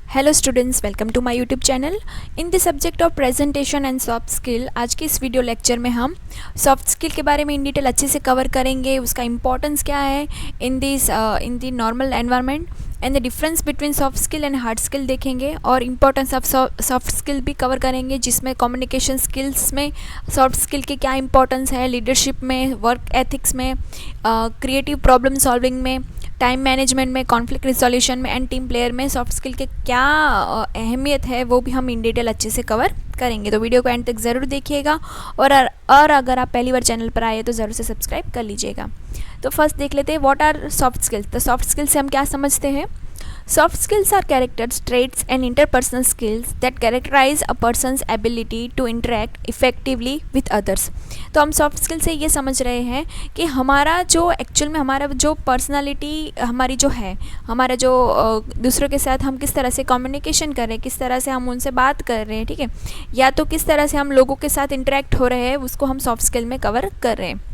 Hello students, welcome to my YouTube channel. In the subject of presentation and soft skill, आज के इस video lecture में हम soft skill के बारे में इन डिटेल अच्छे से कवर करेंगे। उसका इंपॉर्टेंस क्या है in the normal environment and the difference between soft skill and hard skill देखेंगे, और इम्पोर्टेंस ऑफ सॉफ्ट स्किल भी कवर करेंगे, जिसमें कम्युनिकेशन स्किल्स में सॉफ्ट स्किल के क्या इंपॉर्टेंस है, लीडरशिप में, वर्क एथिक्स में, क्रिएटिव प्रॉब्लम सॉल्विंग में, टाइम मैनेजमेंट में, कॉन्फ्लिक्ट रिजोल्यूशन में एंड टीम प्लेयर में सॉफ्ट स्किल के क्या अहमियत है, वो भी हम इन डिटेल अच्छे से कवर करेंगे। तो वीडियो को एंड तक ज़रूर देखिएगा, और अगर आप पहली बार चैनल पर आए तो ज़रूर से सब्सक्राइब कर लीजिएगा। तो फर्स्ट देख लेते हैं व्हाट आर सॉफ्ट स्किल्स। तो सॉफ्ट स्किल्स से हम क्या समझते हैं? Soft skills are characters, traits and interpersonal skills that characterize a person's ability to interact effectively with others। तो हम सॉफ्ट स्किल से ये समझ रहे हैं कि हमारा जो एक्चुअल में हमारा जो पर्सनालिटी हमारी जो है, हमारा जो दूसरों के साथ हम किस तरह से कम्युनिकेशन कर रहे हैं, किस तरह से हम उनसे बात कर रहे हैं, ठीक है, या तो किस तरह से हम लोगों के साथ इंटरेक्ट हो रहे हैं, उसको हम सॉफ्ट स्किल में कवर कर रहे हैं।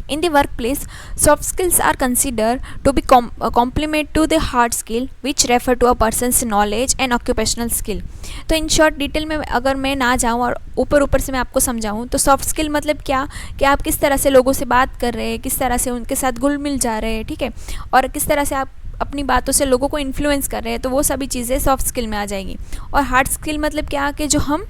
In the workplace, soft skills are considered to be complement to the hard skill, which refer to a person's knowledge and occupational skill। तो इन शॉर्ट डिटेल में अगर मैं ना जाऊँ और ऊपर से मैं आपको समझाऊँ, तो सॉफ्ट स्किल मतलब क्या कि आप किस तरह से लोगों से बात कर रहे हैं, किस तरह से उनके साथ घुल मिल जा रहे हैं, ठीक है, और किस तरह से आप अपनी बातों से लोगों को इन्फ्लुएंस कर रहे हैं, तो वो सभी चीज़ें सॉफ्ट स्किल में आ जाएंगी। और हार्ड स्किल मतलब क्या कि जो हम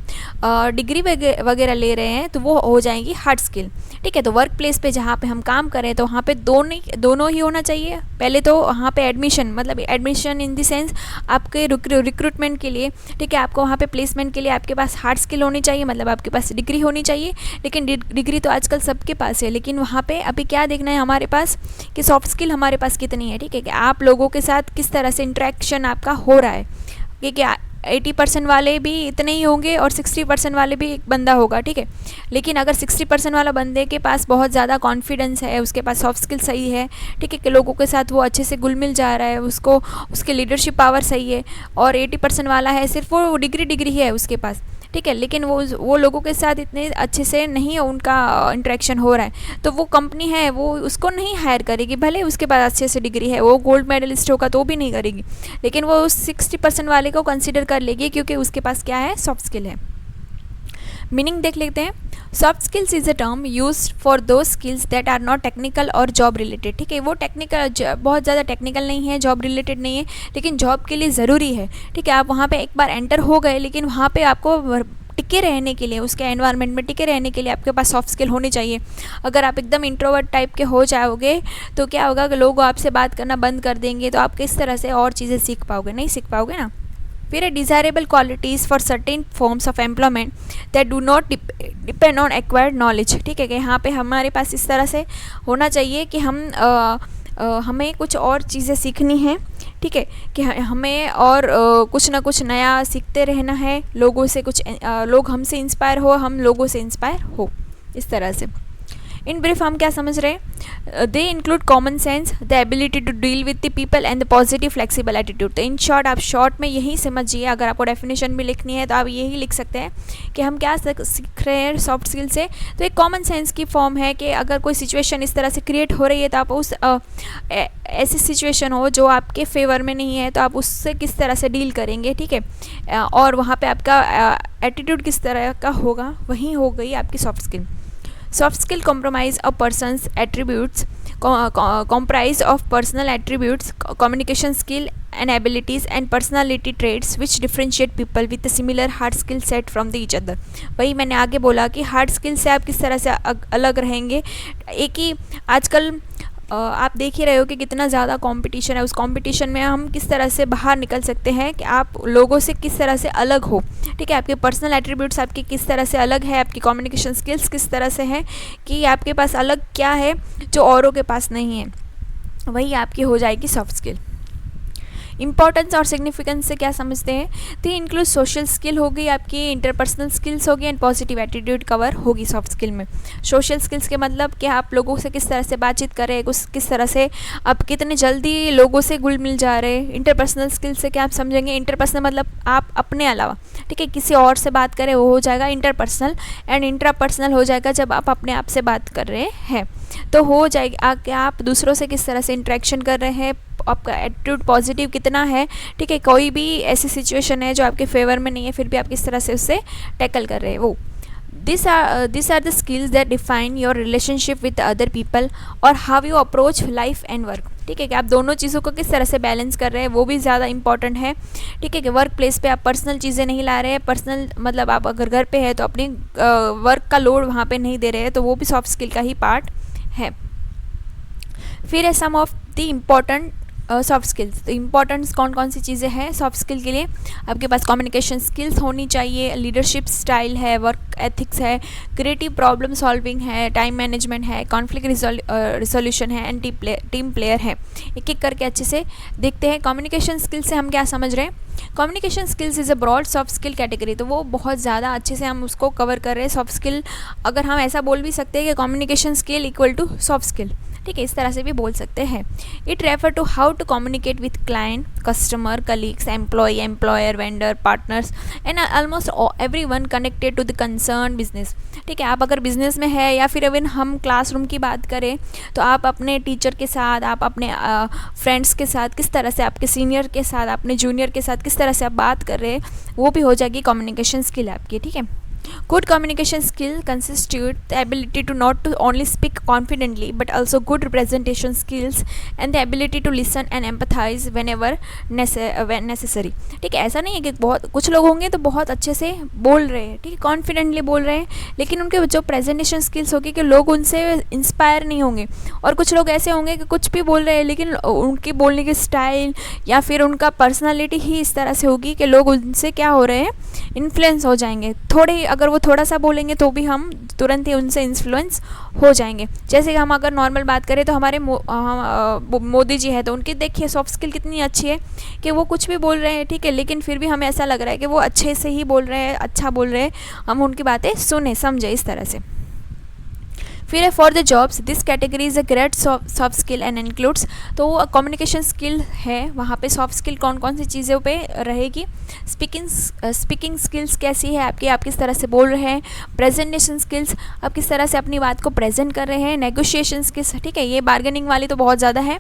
डिग्री वगैरह ले रहे हैं, तो वो हो जाएंगी हार्ड स्किल, ठीक है। तो वर्क प्लेस पे जहाँ पे हम काम करें, तो वहाँ पे दोनों ही होना चाहिए। पहले तो वहाँ पे एडमिशन, मतलब एडमिशन इन द सेंस आपके रिक्रूटमेंट के लिए, ठीक है, आपको वहाँ पे प्लेसमेंट के लिए आपके पास हार्ड स्किल होनी चाहिए, मतलब आपके पास डिग्री होनी चाहिए। लेकिन डिग्री तो आजकल सबके पास है, लेकिन वहाँ पे अभी क्या देखना है हमारे पास कि सॉफ्ट स्किल हमारे पास कितनी है, ठीक है, कि आप लोगों के साथ किस तरह से इंटरेक्शन आपका हो रहा है, क्योंकि 80% वाले भी इतने ही होंगे और 60% वाले भी एक बंदा होगा, ठीक है। लेकिन अगर 60% वाला बंदे के पास बहुत ज़्यादा कॉन्फिडेंस है, उसके पास सॉफ्ट स्किल सही है, ठीक है, कि लोगों के साथ वो अच्छे से घुल मिल जा रहा है, उसको उसके लीडरशिप पावर सही है, और 80% वाला है सिर्फ वो डिग्री है उसके पास, ठीक है, लेकिन वो लोगों के साथ इतने अच्छे से नहीं उनका इंटरेक्शन हो रहा है, तो वो कंपनी है वो उसको नहीं हायर करेगी, भले उसके पास अच्छे से डिग्री है, वो गोल्ड मेडलिस्ट होगा तो भी नहीं करेगी, लेकिन वो उस 60% वाले को कंसिडर कर लेगी, क्योंकि उसके पास क्या है, सॉफ्ट स्किल है। मीनिंग देख लेते हैं। Soft skills is a term use for do skills that are not technical or job related, ठीक है, वो टेक्निकल बहुत ज़्यादा टेक्निकल नहीं है, जॉब रिलेटेड नहीं है, लेकिन जॉब के लिए ज़रूरी है, ठीक है। आप वहाँ पे एक बार एंटर हो गए, लेकिन वहाँ पे आपको टिके रहने के लिए, उसके एनवायरनमेंट में टिके रहने के लिए आपके पास सॉफ्ट स्किल होनी चाहिए। अगर आप एकदम इंट्रोवर्ट टाइप के हो जाओगे, तो क्या होगा कि लोग आपसे बात करना बंद कर देंगे, तो आप किस तरह से और चीज़ें सीख पाओगे, नहीं सीख पाओगे ना। फिर है desirable qualities for certain forms of employment that do not depend on acquired knowledge, ठीक है, कि यहाँ पे हमारे पास इस तरह से होना चाहिए कि हमें कुछ और चीज़ें सीखनी है, ठीक है, कि हमें और कुछ ना कुछ नया सीखते रहना है, लोगों से कुछ लोग हमसे इंस्पायर हो, हम लोगों से इंस्पायर हो, इस तरह से। इन ब्रीफ हम क्या समझ रहे हैं? They include common sense, the ability to deal with the people and the positive flexible attitude. तो इन शॉर्ट आप शॉर्ट में यही समझिए। अगर आपको डेफिनेशन भी लिखनी है तो आप यही लिख सकते हैं कि हम क्या सीख रहे हैं सॉफ्ट स्किल से। तो एक कॉमन सेंस की फॉर्म है कि अगर कोई सिचुएशन इस तरह से क्रिएट हो रही है, तो आप उस ऐसी सिचुएशन हो जो आपके फेवर में नहीं है, तो आप उससे किस तरह से डील करेंगे, ठीक है, और वहाँ पे आपका एटीट्यूड किस तरह का होगा, वही हो गई आपकी soft skill. Soft skill comprise a person's attributes, comprise of personal attributes, communication skill and abilities and personality traits which differentiate people with a similar hard skill set from the each other। वही मैंने आगे बोला कि hard skill से आप किस तरह से अलग रहेंगे। एक ही आजकल आप देख ही रहे हो कि कितना ज़्यादा कंपटीशन है, उस कंपटीशन में हम किस तरह से बाहर निकल सकते हैं, कि आप लोगों से किस तरह से अलग हो, ठीक है, आपके पर्सनल एट्रीब्यूट्स आपके किस तरह से अलग है, आपकी कम्युनिकेशन स्किल्स किस तरह से हैं, कि आपके पास अलग क्या है जो औरों के पास नहीं है, वही आपकी हो जाएगी सॉफ्ट स्किल। इंपॉर्टेंस और सिग्निफिकेंस से क्या समझते हैं? तो इंक्लूड सोशल स्किल होगी, आपकी इंटरपर्सनल स्किल्स होगी, एंड पॉजिटिव एटीट्यूड कवर होगी सॉफ्ट स्किल में। सोशल स्किल्स के मतलब कि आप लोगों से किस तरह से बातचीत करें, किस तरह से आप कितने जल्दी लोगों से घुल मिल जा रहे हैं। इंटरपर्सनल स्किल्स से क्या आप समझेंगे? इंटरपर्सनल मतलब आप अपने अलावा, ठीक है, किसी और से बात करें, वो हो जाएगा इंटरपर्सनल, एंड इंट्रापर्सनल हो जाएगा जब आप अपने आप से बात कर रहे हैं, तो हो जाएगी कि आप दूसरों से किस तरह से इंटरेक्शन कर रहे हैं, आपका एटीट्यूड पॉजिटिव कितना है, ठीक है। कोई भी ऐसी सिचुएशन है जो आपके फेवर में नहीं है, फिर भी आप किस तरह से उससे टैकल कर रहे हैं वो। These are the skills that define your relationship with other people और how you approach life and work, ठीक है। कि आप दोनों चीज़ों को किस तरह से बैलेंस कर रहे हैं वो भी ज़्यादा इंपॉर्टेंट है, ठीक है। कि वर्क प्लेस पे आप पर्सनल चीज़ें नहीं ला रहे हैं, पर्सनल मतलब आप अगर घर पे है तो अपनी वर्क का लोड वहाँ पे नहीं दे रहे हैं, तो वो भी सॉफ्ट स्किल का ही पार्ट है। फिर है some of the important soft skills. तो इम्पॉर्टेंट्स कौन कौन सी चीज़ें हैं सॉफ्ट स्किल के लिए? आपके पास कम्युनिकेशन स्किल्स होनी चाहिए, लीडरशिप स्टाइल है, वर्क एथिक्स है, क्रिएटिव प्रॉब्लम सॉल्विंग है, टाइम मैनेजमेंट है, कॉन्फ्लिक्ट रिजोल्यूशन है, एंड टीम प्लेयर है। एक एक करके अच्छे से देखते हैं। कम्युनिकेशन स्किल्स से हम क्या समझ रहे हैं? Communication skills is a broad soft skill category. तो वो बहुत ज़्यादा अच्छे से हम उसको कवर कर रहे हैं। सॉफ्ट स्किल अगर हम ऐसा बोल भी सकते हैं कि communication skill equal to soft skill, ठीक है, इस तरह से भी बोल सकते हैं। It refer to how to communicate with client, customer, colleagues, employ, employer, vendor, partners and almost everyone connected to the concern business, ठीक है। आप अगर बिजनेस में है या फिर इवन हम क्लासरूम की बात करें तो आप अपने टीचर के साथ, आप अपने फ्रेंड्स के साथ किस तरह से, आपके सीनियर के साथ, अपने जूनियर के साथ किस तरह से आप बात कर रहे हैं, वो भी हो जाएगी कम्युनिकेशन स्किल आपकी, ठीक है। Good communication skill constitute the ability to not to only speak confidently but also good representation skills and the ability to listen and empathize whenever when necessary, ठीक है। ऐसा नहीं है कि बहुत कुछ लोग होंगे तो बहुत अच्छे से बोल रहे हैं, ठीक है, कॉन्फिडेंटली बोल रहे हैं, लेकिन उनके जो प्रेजेंटेशन स्किल्स होगी कि लोग उनसे इंस्पायर नहीं होंगे। और कुछ लोग ऐसे होंगे कि कुछ भी बोल रहे हैं लेकिन उनकी बोलने की स्टाइल या फिर उनका पर्सनालिटी ही इस तरह से होगी कि लोग उनसे क्या हो रहे हैं, इन्फ्लुएंस हो जाएंगे। थोड़े अगर वो थोड़ा सा बोलेंगे तो भी हम तुरंत ही उनसे इन्फ्लुएंस हो जाएंगे। जैसे कि हम अगर नॉर्मल बात करें तो हमारे मोदी जी है, तो उनकी देखिए सॉफ्ट स्किल कितनी अच्छी है कि वो कुछ भी बोल रहे हैं, ठीक है, लेकिन फिर भी हमें ऐसा लग रहा है कि वो अच्छे से ही बोल रहे हैं, अच्छा बोल रहे हैं, हम उनकी बातें सुने समझे इस तरह से। फिर है for the jobs, this category is a great soft skill and includes. तो कम्युनिकेशन स्किल है, वहाँ पे सॉफ्ट स्किल कौन कौन सी चीज़ों पे रहेगी? स्पीकिंग स्किल्स कैसी है आपकी, आप किस तरह से बोल रहे हैं, प्रेजेंटेशन स्किल्स, आप किस तरह से अपनी बात को प्रेजेंट कर रहे हैं, नेगोशिएशन स्किल्स, ठीक है। ये बार्गेनिंग वाली तो बहुत ज़्यादा है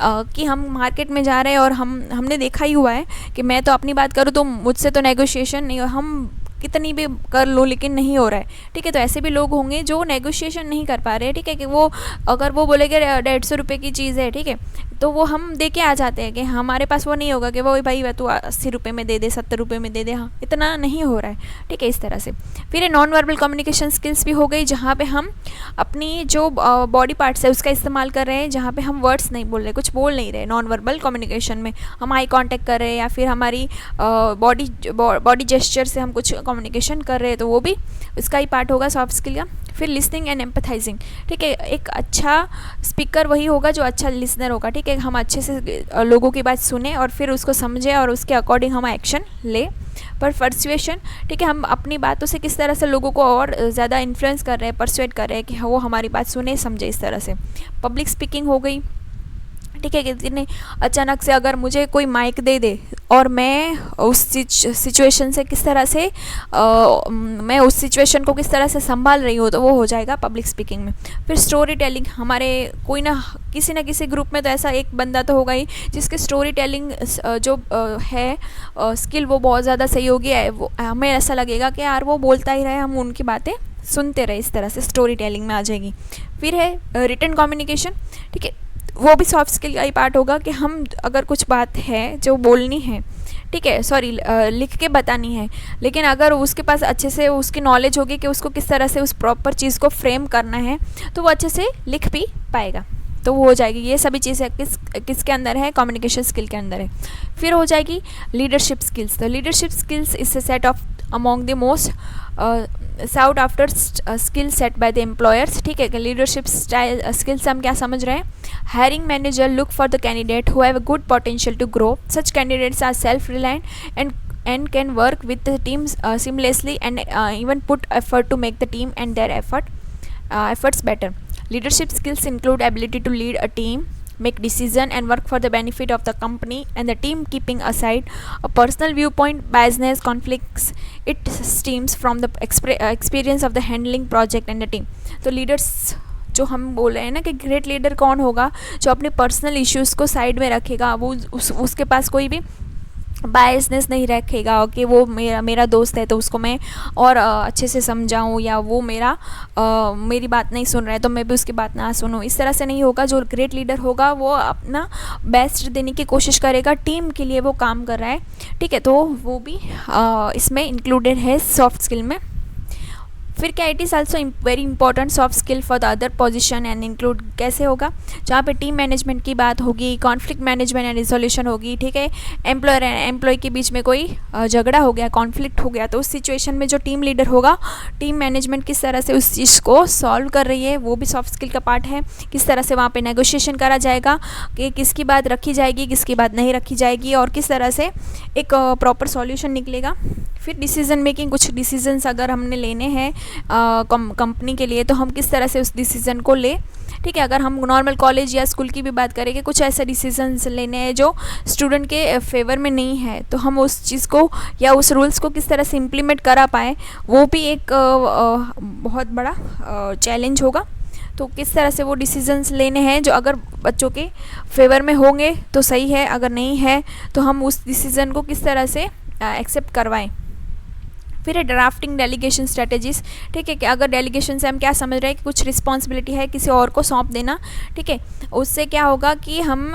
कि हम मार्केट में जा रहे हैं और हमने देखा ही हुआ है कि मैं तो अपनी बात करूँ तो मुझसे तो नेगोशिएशन नहीं, हम कितनी भी कर लो लेकिन नहीं हो रहा है, ठीक है। तो ऐसे भी लोग होंगे जो नेगोशिएशन नहीं कर पा रहे हैं, ठीक है, कि वो अगर वो बोलेंगे 150 रुपये की चीज़ है, ठीक है, तो वो हम दे के आ जाते हैं कि हमारे पास वो नहीं होगा कि वो भाई वह तू 80 रुपये में दे दे, 70 रुपये में दे दे, हाँ इतना नहीं हो रहा है, ठीक है, इस तरह से। फिर ये नॉन वर्बल कम्युनिकेशन स्किल्स भी हो गई, जहाँ पे हम अपनी जो बॉडी पार्ट्स है उसका इस्तेमाल कर रहे हैं, जहाँ पे हम वर्ड्स नहीं बोल रहे, कुछ बोल नहीं रहे। नॉन वर्बल कम्युनिकेशन में हम आई कॉन्टेक्ट कर रहे हैं या फिर हमारी बॉडी जेस्चर से हम कुछ कम्युनिकेशन कर रहे हैं, तो वो भी उसका ही पार्ट होगा सॉफ्ट स्किल का। फिर लिसनिंग एंड एम्पथाइजिंग, ठीक है, एक अच्छा स्पीकर वही होगा जो अच्छा लिसनर होगा, ठीक है, हम अच्छे से लोगों की बात सुने और फिर उसको समझे और उसके अकॉर्डिंग हम एक्शन ले। पर परसुएशन, ठीक है, हम अपनी बातों से किस तरह से लोगों को और ज़्यादा इन्फ्लुएंस कर रहे हैं, परसुएट कर रहे हैं कि वो हमारी बात सुने समझे इस तरह से। पब्लिक स्पीकिंग हो गई, ठीक है, कि अचानक से अगर मुझे कोई माइक दे दे और मैं उस सिचुएशन से किस तरह से मैं उस सिचुएशन को किस तरह से संभाल रही हूँ, तो वो हो जाएगा पब्लिक स्पीकिंग में। फिर स्टोरी टेलिंग, हमारे कोई ना किसी ग्रुप में तो ऐसा एक बंदा तो होगा ही जिसके स्टोरी टेलिंग जो है स्किल वो बहुत ज़्यादा सही होगी, वो हमें ऐसा लगेगा कि यार वो बोलता ही रहे, हम उनकी बातें सुनते रहे, इस तरह से स्टोरी टेलिंग में आ जाएगी। फिर है रिटन कम्युनिकेशन, ठीक है, वो भी सॉफ्ट स्किल का ही पार्ट होगा कि हम अगर कुछ बात है जो बोलनी है, ठीक है, सॉरी लिख के बतानी है, लेकिन अगर उसके पास अच्छे से उसकी नॉलेज होगी कि उसको किस तरह से उस प्रॉपर चीज़ को फ्रेम करना है, तो वो अच्छे से लिख भी पाएगा, तो वो हो जाएगी। ये सभी चीज़ें किसके अंदर है? कम्युनिकेशन स्किल के अंदर है। फिर हो जाएगी लीडरशिप स्किल्स। तो leadership skills is a set of among the most sought after skill set by the employers, ठीक है। लीडरशिप स्टाइल स्किल्स हम क्या समझ रहे हैं? Hiring manager look for the candidate who have a good potential to grow, such candidates are self reliant and can work with the teams seamlessly and even put effort to make the team and their efforts better. Leadership skills include ability to lead a team, make decision and work for the benefit of the company and the team, keeping aside a personal viewpoint, biasness, conflicts. It stems from the experience of the handling project and the team. तो leaders जो हम बोल रहे हैं ना कि great leader कौन होगा, जो अपने पर्सनल इश्यूज़ को साइड में रखेगा, वो उसके पास कोई भी बायसनेस नहीं रखेगा कि वो मेरा दोस्त है तो उसको मैं और अच्छे से समझाऊं, या वो मेरी बात नहीं सुन रहा है तो मैं भी उसकी बात ना सुनूं। इस तरह से नहीं होगा। जो ग्रेट लीडर होगा वो अपना बेस्ट देने की कोशिश करेगा, टीम के लिए वो काम कर रहा है, ठीक है। तो वो भी इसमें इंक्लूडेड है सॉफ्ट स्किल में। फिर क्या, it is also very important soft skill for the other position and include कैसे होगा, जहाँ पे टीम मैनेजमेंट की बात होगी, कॉन्फ्लिक्ट मैनेजमेंट एंड रिजोल्यूशन होगी, ठीक है। एम्प्लॉयर एंड एम्प्लॉय के बीच में कोई झगड़ा हो गया, कॉन्फ्लिक्ट हो गया, तो उस सिचुएशन में जो टीम लीडर होगा, टीम मैनेजमेंट किस तरह से उस चीज़ को सॉल्व कर रही है, वो भी सॉफ्ट स्किल का पार्ट है। किस तरह से वहाँ पर नेगोशिएशन करा जाएगा कि किसकी बात रखी जाएगी, किसकी बात नहीं रखी जाएगी, और किस तरह से एक प्रॉपर सॉल्यूशन निकलेगा। फिर डिसीजन मेकिंग, कुछ डिसीजंस अगर हमने लेने हैं कंपनी के लिए तो हम किस तरह से उस डिसीज़न को ले, ठीक है। अगर हम नॉर्मल कॉलेज या स्कूल की भी बात करें कि कुछ ऐसे डिसीजंस लेने हैं जो स्टूडेंट के फेवर में नहीं है, तो हम उस चीज़ को या उस रूल्स को किस तरह से इम्प्लीमेंट करा पाएँ, वो भी एक बहुत बड़ा चैलेंज होगा। तो किस तरह से वो डिसीजंस लेने हैं जो अगर बच्चों के फेवर में होंगे तो सही है, अगर नहीं है तो हम उस डिसीज़न को किस तरह से एक्सेप्ट करवाएं। फिर है ड्राफ्टिंग डेलीगेशन स्ट्रेटजीज, ठीक है। कि अगर डेलीगेशन से हम क्या समझ रहे हैं कि कुछ रिस्पॉन्सिबिलिटी है किसी और को सौंप देना, ठीक है। उससे क्या होगा कि हम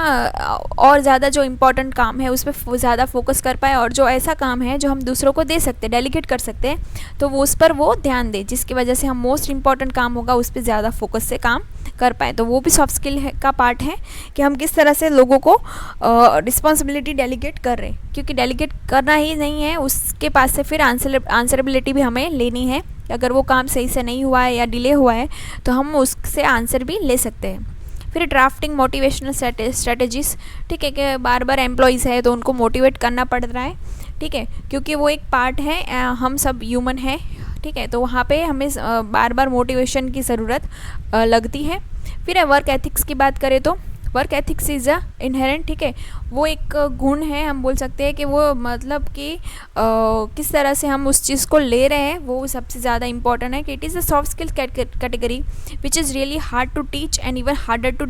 और ज़्यादा जो इम्पोर्टेंट काम है उस पर ज़्यादा फोकस कर पाए, और जो ऐसा काम है जो हम दूसरों को दे सकते हैं, डेलीगेट कर सकते हैं, तो वो उस पर वो ध्यान दें, जिसकी वजह से हम मोस्ट इम्पॉर्टेंट काम होगा उस पर ज़्यादा फोकस से काम कर पाए। तो वो भी सॉफ्ट स्किल का पार्ट है कि हम किस तरह से लोगों को रिस्पॉन्सिबिलिटी डेलीगेट कर रहे हैं, क्योंकि डेलीगेट करना ही नहीं है, उसके पास से फिर आंसरेबिलिटी भी हमें लेनी है। अगर वो काम सही से नहीं हुआ है या डिले हुआ है तो हम उससे आंसर भी ले सकते हैं। फिर ड्राफ्टिंग मोटिवेशनल स्ट्रेटजीज, ठीक है। कि बार बार एम्प्लॉयज़ है तो उनको मोटिवेट करना पड़ रहा है, ठीक है, क्योंकि वो एक पार्ट है, हम सब ह्यूमन है, ठीक है। तो वहाँ पे हमें बार बार मोटिवेशन की ज़रूरत लगती है। फिर वर्क एथिक्स की बात करें तो work ethics is a inherent, ठीक है, वो एक गुण है, हम बोल सकते हैं कि वो मतलब कि किस तरह से हम उस चीज़ को ले रहे हैं वो सबसे ज़्यादा इंपॉर्टेंट है। कि it is a soft skill category which is really hard to teach and even harder to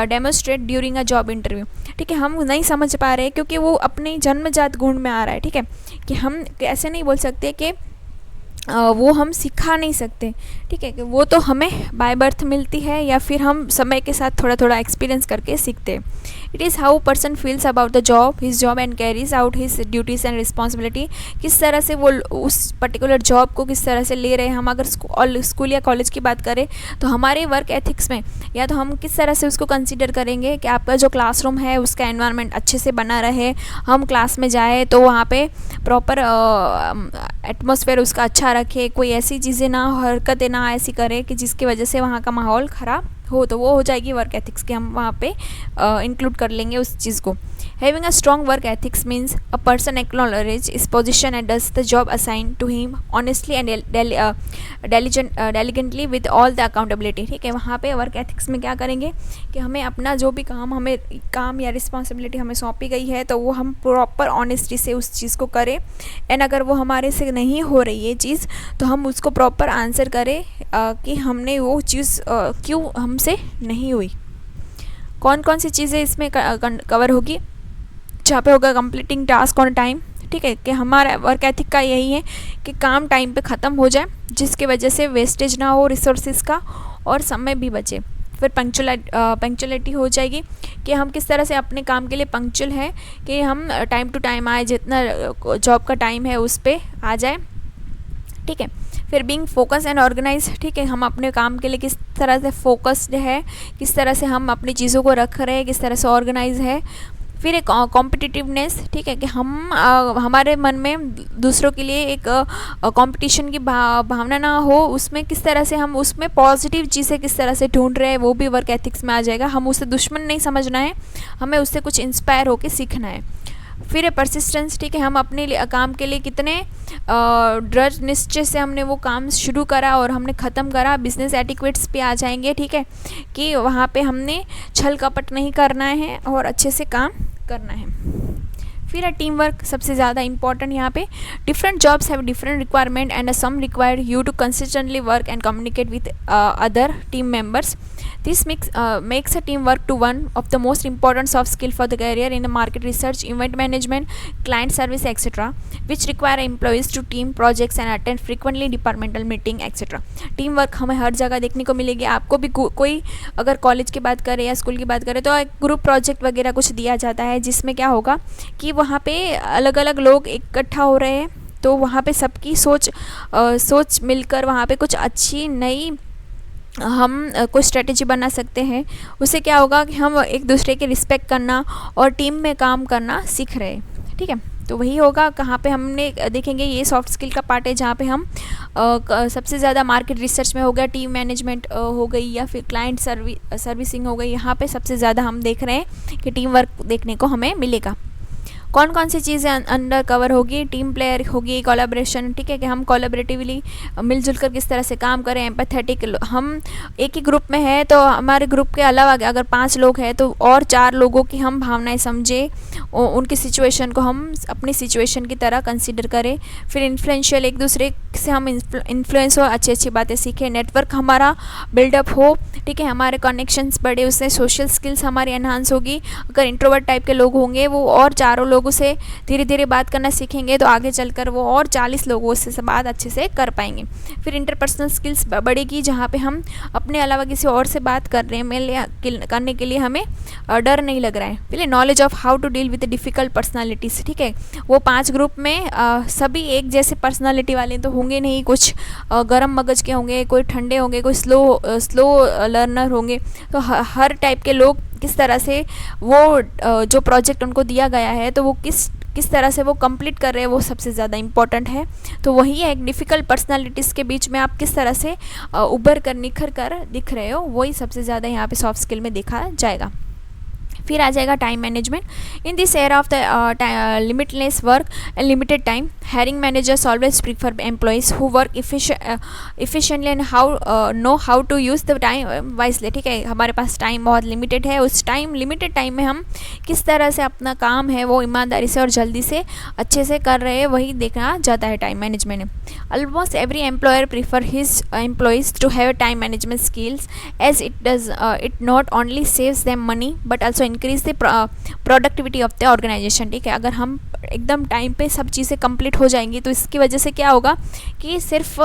demonstrate during a job interview, ठीक है। हम नहीं समझ पा रहे हैं क्योंकि वो अपने जन्मजात गुण में आ रहा है, ठीक है। कि हम ऐसे नहीं बोल सकते कि वो हम सिखा नहीं सकते, ठीक है। कि वो तो हमें बाय बर्थ मिलती है या फिर हम समय के साथ थोड़ा थोड़ा एक्सपीरियंस करके सीखते हैं। It is how person feels about the job his job and carries out his duties and responsibility, किस तरह से वो उस पर्टिकुलर जॉब को किस तरह से ले रहे हैं। हम अगर स्कूल या कॉलेज की बात करें तो हमारे वर्क एथिक्स में या तो हम किस तरह से उसको कंसिडर करेंगे कि आपका जो क्लासरूम है उसका एनवायरनमेंट अच्छे से बना रहे, हम क्लास में जाए तो वहाँ पे प्रॉपर एटमॉस्फेयर उसका अच्छा रखे, कोई ऐसी चीज़ें ना, हरकतें ना ऐसी करे कि जिसकी वजह से वहाँ का माहौल ख़राब हो, तो वो हो जाएगी वर्क एथिक्स के, हम वहाँ पे इंक्लूड कर लेंगे उस चीज़ को। Having a strong work ethics means a person acknowledge his position and does the job assign to him honestly and diligently with all the accountability, ठीक है। वहाँ पे वर्क एथिक्स में क्या करेंगे कि हमें अपना जो भी काम या रिस्पॉन्सिबिलिटी हमें सौंपी गई है तो वो हम प्रॉपर ऑनेस्टी से उस चीज़ को करें, एंड अगर वो हमारे से नहीं हो रही है चीज़ तो हम उसको प्रॉपर आंसर करें कि हमने वो चीज़ क्यों हमसे नहीं हुई। कौन कौन सी चीज़ें इसमें कवर होगी, जहाँ पे होगा कंप्लीटिंग टास्क ऑन टाइम, ठीक है। कि हमारा वर्क एथिक का यही है कि काम टाइम पे ख़त्म हो जाए जिसकी वजह से वेस्टेज ना हो रिसोर्सेज का और समय भी बचे। फिर पंक्चुअलिटी हो जाएगी कि हम किस तरह से अपने काम के लिए पंक्चुअल है, कि हम टाइम टू टाइम आए, जितना जॉब का टाइम है उस पर आ जाए, ठीक है। फिर बीइंग फोकस एंड ऑर्गेनाइज, ठीक है, हम अपने काम के लिए किस तरह से फोकस्ड है, किस तरह से हम अपनी चीज़ों को रख रहे हैं, किस तरह से ऑर्गेनाइज है। फिर एक कॉम्पिटिटिवनेस, ठीक है, कि हम हमारे मन में दूसरों के लिए एक कंपटीशन की भावना ना हो, उसमें किस तरह से हम उसमें पॉजिटिव चीज़ें किस तरह से ढूंढ रहे हैं वो भी वर्क एथिक्स में आ जाएगा। हम उसे दुश्मन नहीं समझना है, हमें उससे कुछ इंस्पायर होकर सीखना है। फिर है परसिस्टेंस, ठीक है, हम अपने काम के लिए कितने दृढ़ निश्चय से हमने वो काम शुरू करा और हमने ख़त्म करा। बिजनेस एटिक्वेट्स पे आ जाएंगे, ठीक है, कि वहाँ पे हमने छल कपट नहीं करना है और अच्छे से काम करना है, फिर है टीम वर्क, सबसे ज़्यादा इंपॉर्टेंट यहाँ पे। Different jobs have different requirement and some require you to consistently work and communicate with other team members. This makes a teamwork to one of the most important soft skill for the career in the market research, event management, client service, etc., which require employees to team projects and attend frequently departmental meeting, etc. Team work हमें हर जगह देखने को मिलेगी। आपको भी कोई अगर college की बात करें या स्कूल की बात करें तो एक ग्रुप प्रोजेक्ट वगैरह कुछ दिया जाता है, जिसमें क्या होगा कि वहाँ पे अलग अलग लोग इकट्ठा हो रहे हैं, तो वहाँ पे सबकी सोच मिलकर वहाँ पे कुछ अच्छी नई हम कोई स्ट्रेटेजी बना सकते हैं। उससे क्या होगा कि हम एक दूसरे के रिस्पेक्ट करना और टीम में काम करना सीख रहे हैं। ठीक है, तो वही होगा कहाँ पे हमने देखेंगे, ये सॉफ्ट स्किल का पार्ट है जहाँ पे हम सबसे ज़्यादा मार्केट रिसर्च में हो गया, टीम मैनेजमेंट हो गई, या फिर क्लाइंट सर्विसिंग हो गई। यहाँ पे सबसे ज़्यादा हम देख रहे हैं कि टीम वर्क देखने को हमें मिलेगा। कौन कौन सी चीज़ें अंडर कवर होगी, टीम प्लेयर होगी, कोलैबोरेशन, ठीक है, कि हम कोलैबोरेटिवली मिलजुल कर किस तरह से काम करें, एम्पैथेटिक, हम एक ही ग्रुप में है तो हमारे ग्रुप के अलावा अगर 5 लोग हैं तो और 4 लोगों की हम भावनाएं समझें, उनकी सिचुएशन को हम अपनी सिचुएशन की तरह कंसीडर करें। फिर इन्फ्लुएंशियल, एक दूसरे से हम इन्फ्लुएंस हो, अच्छी अच्छी बातें सीखें, नेटवर्क हमारा बिल्डअप हो, ठीक है, हमारे कनेक्शंस बढ़े, उससे सोशल स्किल्स हमारी एनहांस होगी। अगर इंट्रोवर्ट टाइप के लोग होंगे वो और 4 लोगों से धीरे धीरे बात करना सीखेंगे तो आगे चलकर वो और 40 लोगों से बात अच्छे से कर पाएंगे। फिर इंटरपर्सनल स्किल्स बढ़ेगी, जहाँ पे हम अपने अलावा किसी और से बात कर रहे हैं, मेल करने के लिए हमें डर नहीं लग रहा है। पहले knowledge of how to deal with difficult personalities, ठीक है, वो 5 ग्रुप में सभी एक जैसे पर्सनालिटी वाले तो होंगे नहीं, कुछ गर्म मगज के होंगे, कोई ठंडे होंगे, कोई स्लो लर्नर होंगे। तो हर टाइप के लोग किस तरह से वो जो प्रोजेक्ट उनको दिया गया है तो वो किस तरह से वो कंप्लीट कर रहे हैं, वो सबसे ज़्यादा इम्पॉर्टेंट है। तो वही है, एक डिफ़िकल्ट पर्सनालिटीज़ के बीच में आप किस तरह से उभर कर निखर कर दिख रहे हो, वही सबसे ज़्यादा यहाँ पे सॉफ्ट स्किल में देखा जाएगा। फिर आ जाएगा time management. In this era of the limitless work and limited time, hiring managers always prefer employees who work efficiently and know how to use the time wisely. ठीक है, हमारे पास टाइम बहुत लिमिटेड है, उस लिमिटेड टाइम में हम किस तरह से अपना काम है वो ईमानदारी से और जल्दी से अच्छे से कर रहे हैं, वही देखना जाता है टाइम मैनेजमेंट में। Almost every employer prefer his employees to have time management skills as it not only saves them money but also increase the productivity of the organisation. ठीक है, अगर हम एकदम टाइम पे सब चीज़ें कंप्लीट हो जाएंगी तो इसकी वजह से क्या होगा कि सिर्फ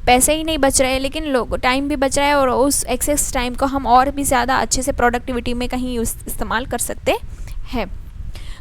पैसे ही नहीं बच रहे हैं लेकिन लोग टाइम भी बच रहा है, और उस एक्सेस टाइम को हम और भी ज़्यादा अच्छे से प्रोडक्टिविटी में कहीं इस्तेमाल कर सकते हैं।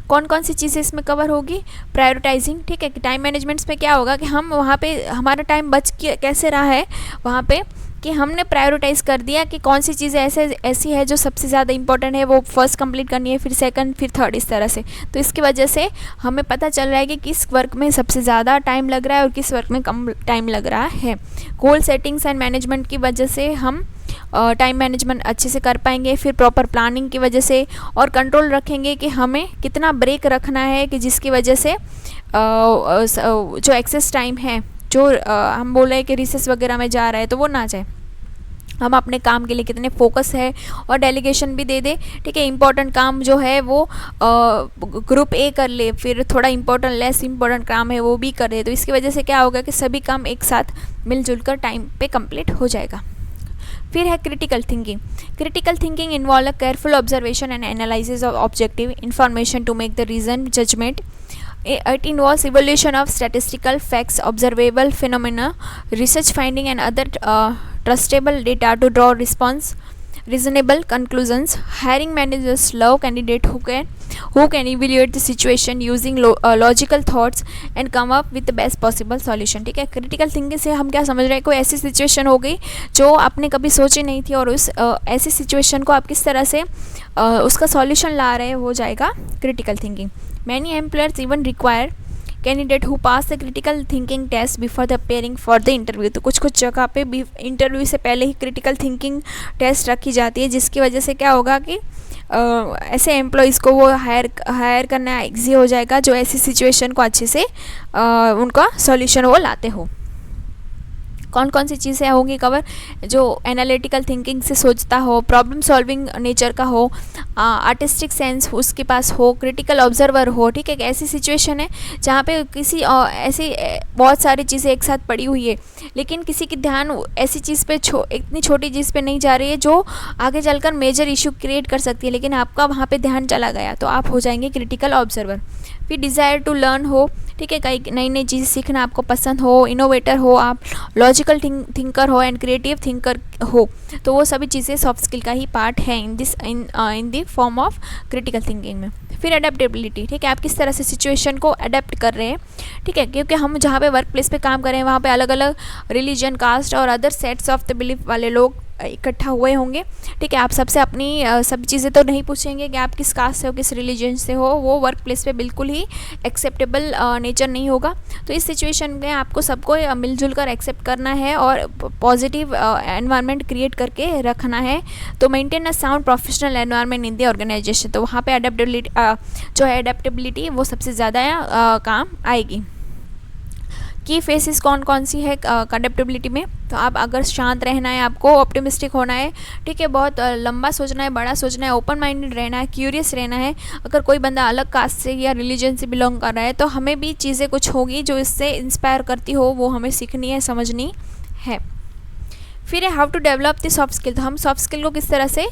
कौन कौन सी चीज़ें इसमें कवर होगी, प्रायोरिटाइजिंग। ठीक है, टाइम मैनेजमेंट्स में क्या होगा कि हम वहाँ पे हमारा टाइम बच कैसे रहा है वहाँ पे कि हमने प्रायोरिटाइज़ कर दिया कि कौन सी चीज़ें ऐसी है जो सबसे ज़्यादा इंपॉर्टेंट है, वो फर्स्ट कंप्लीट करनी है, फिर सेकंड, फिर थर्ड, इस तरह से। तो इसकी वजह से हमें पता चल रहा है कि किस वर्क में सबसे ज़्यादा टाइम लग रहा है और किस वर्क में कम टाइम लग रहा है। गोल सेटिंग्स एंड मैनेजमेंट की वजह से हम टाइम मैनेजमेंट अच्छे से कर पाएंगे। फिर प्रॉपर प्लानिंग की वजह से और कंट्रोल रखेंगे कि हमें कितना ब्रेक रखना है कि जिसकी वजह से जो एक्सेस टाइम है, जो हम बोल रहे हैं कि रिसेस वगैरह में जा रहा है तो वो ना जाए, हम अपने काम के लिए कितने फोकस है और डेलीगेशन भी दे दे। ठीक है, इंपॉर्टेंट काम जो है वो ग्रुप ए कर ले, फिर थोड़ा इंपॉर्टेंट लेस इंपॉर्टेंट काम है वो भी कर दे। तो इसकी वजह से क्या होगा कि सभी काम एक साथ मिलजुल कर टाइम पे कंप्लीट हो जाएगा। फिर है critical thinking. Critical thinking involve a careful observation and analysis of objective information to make the reason judgement. It involves evaluation of statistical facts, observable phenomena, research finding and other trustable data to draw reasonable conclusions. Hiring managers love candidates who can evaluate the situation using logical thoughts and come up with the best possible solution. ठीक है, critical thinking से हम क्या समझ रहे हैं, कोई ऐसी सिचुएशन हो गई जो आपने कभी सोची नहीं थी और उस ऐसी सिचुएशन को आप किस तरह से उसका सॉल्यूशन ला रहे हो जाएगा critical thinking. Many employers even require candidate who pass the critical thinking test before the appearing for the interview. तो कुछ जगह पे इंटरव्यू से पहले ही क्रिटिकल थिंकिंग टेस्ट रखी जाती है, जिसकी वजह से क्या होगा कि ऐसे एम्प्लॉयज़ को वो हायर करना ईजी हो जाएगा जो ऐसी सिचुएशन को अच्छे से उनका सॉल्यूशन वो लाते हो. कौन कौन सी चीज़ें होंगी कवर, जो एनालिटिकल थिंकिंग से सोचता हो, प्रॉब्लम सॉल्विंग नेचर का हो, आर्टिस्टिक सेंस उसके पास हो, क्रिटिकल ऑब्जर्वर हो। ठीक है, एक ऐसी सिचुएशन है जहाँ पे किसी ऐसी बहुत सारी चीज़ें एक साथ पड़ी हुई है, लेकिन किसी की ध्यान ऐसी चीज़ पे इतनी छोटी चीज़ पे नहीं जा रही है जो आगे चलकर मेजर इशू क्रिएट कर सकती है, लेकिन आपका वहाँ पे ध्यान चला गया तो आप हो जाएंगे क्रिटिकल ऑब्जर्वर। फिर डिज़ायर टू लर्न हो, ठीक है, कई नई नई चीज़ सीखना आपको पसंद हो, इनोवेटर हो आप, लॉजिकल थिंकर हो एंड क्रिएटिव थिंकर हो, तो वो सभी चीज़ें सॉफ्ट स्किल का ही पार्ट है in the form of critical thinking में। फिर अडेप्टेबिलिटी, ठीक है, आप किस तरह से सिचुएशन को अडेप्ट कर रहे हैं। ठीक है, क्योंकि हम जहाँ पे वर्क प्लेस पे काम कर रहे हैं वहाँ पे अलग अलग रिलीजन, कास्ट और other sets of the belief वाले लोग इकट्ठा हुए होंगे। ठीक है, आप सबसे अपनी सब चीज़ें तो नहीं पूछेंगे कि आप किस कास्ट से हो, किस रिलीजन से हो, वो वर्क प्लेस पे बिल्कुल ही एक्सेप्टेबल नेचर नहीं होगा। तो इस सिचुएशन में आपको सबको मिलजुल कर एक्सेप्ट करना है और पॉजिटिव एनवायरनमेंट क्रिएट करके रखना है। तो maintain a sound professional environment in the organisation, तो वहाँ पे अडेप्टेबिलिटी जो है अडेप्टेबिलिटी वो सबसे ज़्यादा काम आएगी। की फेसेस कौन कौन सी है अडेप्टेबिलिटी में, तो आप अगर शांत रहना है, आपको ऑप्टिमिस्टिक होना है, ठीक है, बहुत लंबा सोचना है, बड़ा सोचना है, ओपन माइंडेड रहना है, क्यूरियस रहना है। अगर कोई बंदा अलग कास्ट से या रिलीजन से बिलोंग कर रहा है तो हमें भी चीज़ें कुछ होगी जो इससे इंस्पायर करती हो, वो हमें सीखनी है, समझनी है। फिर है how to develop the soft skill, तो हम सॉफ्ट स्किल को किस तरह से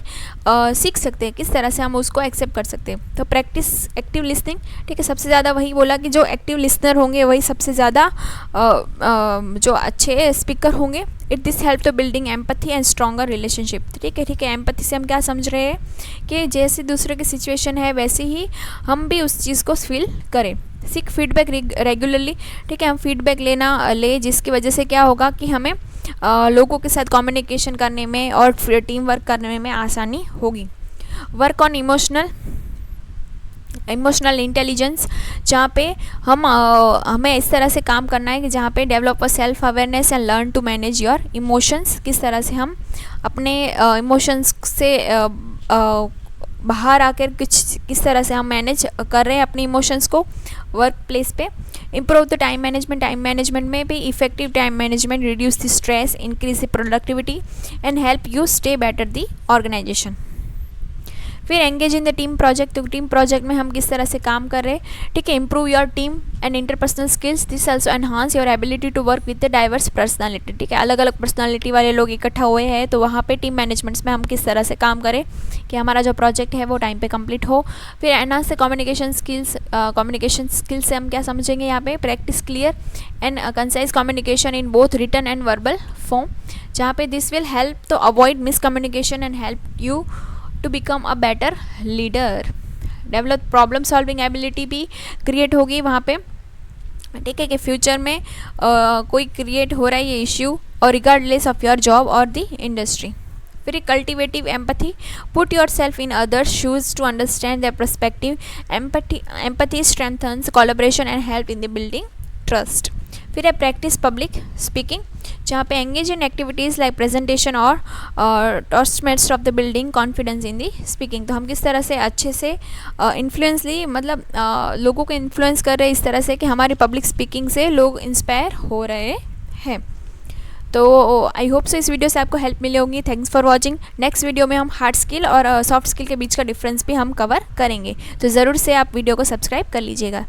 सीख सकते हैं, किस तरह से हम उसको एक्सेप्ट कर सकते हैं। तो प्रैक्टिस एक्टिव लिसनिंग, ठीक है, सबसे ज़्यादा वही बोला कि जो एक्टिव लिसनर होंगे वही सबसे ज़्यादा जो अच्छे स्पीकर होंगे। It this help to building empathy and stronger relationship, ठीक है, ठीक है, एम्पैथी से हम क्या समझ रहे हैं कि जैसे दूसरे की सिचुएशन है वैसे ही हम भी उस चीज़ को फील करें। सीख फीडबैक रेगुलरली, ठीक है, हम फीडबैक ले जिसकी वजह से क्या होगा कि हमें लोगों के साथ कम्युनिकेशन करने में और टीम वर्क करने में आसानी होगी। वर्क ऑन इमोशनल इंटेलिजेंस, जहाँ पे हमें इस तरह से काम करना है कि जहाँ पे develop a self awareness and learn to manage your emotions, किस तरह से हम अपने इमोशंस से बाहर आकर किस तरह से हम मैनेज कर रहे हैं अपने इमोशंस को वर्क प्लेस पे। इम्प्रूव द टाइम मैनेजमेंट में भी effective time management reduce the stress, increase the productivity and help you stay better the organisation. फिर engage in the team project, तो टीम प्रोजेक्ट में हम किस तरह से काम कर रहे हैं, ठीक है, improve your team and interpersonal skills, this also enhance your ability to work with the diverse personality, ठीक है, अलग अलग पर्सनालिटी वाले लोग इकट्ठा हुए हैं तो वहाँ पे टीम मैनेजमेंट्स में हम किस तरह से काम करें कि हमारा जो प्रोजेक्ट है वो टाइम पे कंप्लीट हो। फिर एनहांस द कम्युनिकेशन स्किल्स से हम क्या समझेंगे यहाँ पे, practice clear and concise communication in both written and verbal form, जहाँ पे this will help to avoid miscommunication and help you to become a better leader. Develop problem solving ability भी create होगी वहाँ पे, ठीक है, कि फ्यूचर में कोई क्रिएट हो रहा है ये इश्यू और regardless of your job or the industry. फिर cultivate empathy, put yourself in others shoes to understand their perspective, empathy strengthens collaboration and help in the building trust. फिर है प्रैक्टिस पब्लिक स्पीकिंग, जहाँ पे engage in activities like presentation और toastmasters of the building confidence in the speaking, तो हम किस तरह से अच्छे से इन्फ्लुएंसली मतलब लोगों को इन्फ्लुएंस कर रहे हैं इस तरह से कि हमारी पब्लिक स्पीकिंग से लोग इंस्पायर हो रहे हैं। तो आई होप सो इस वीडियो से आपको हेल्प मिली होगी। Thanks for watching. Next video में हम हार्ड स्किल और सॉफ्ट स्किल के बीच का डिफरेंस भी हम कवर करेंगे, तो ज़रूर से आप वीडियो को सब्सक्राइब कर लीजिएगा।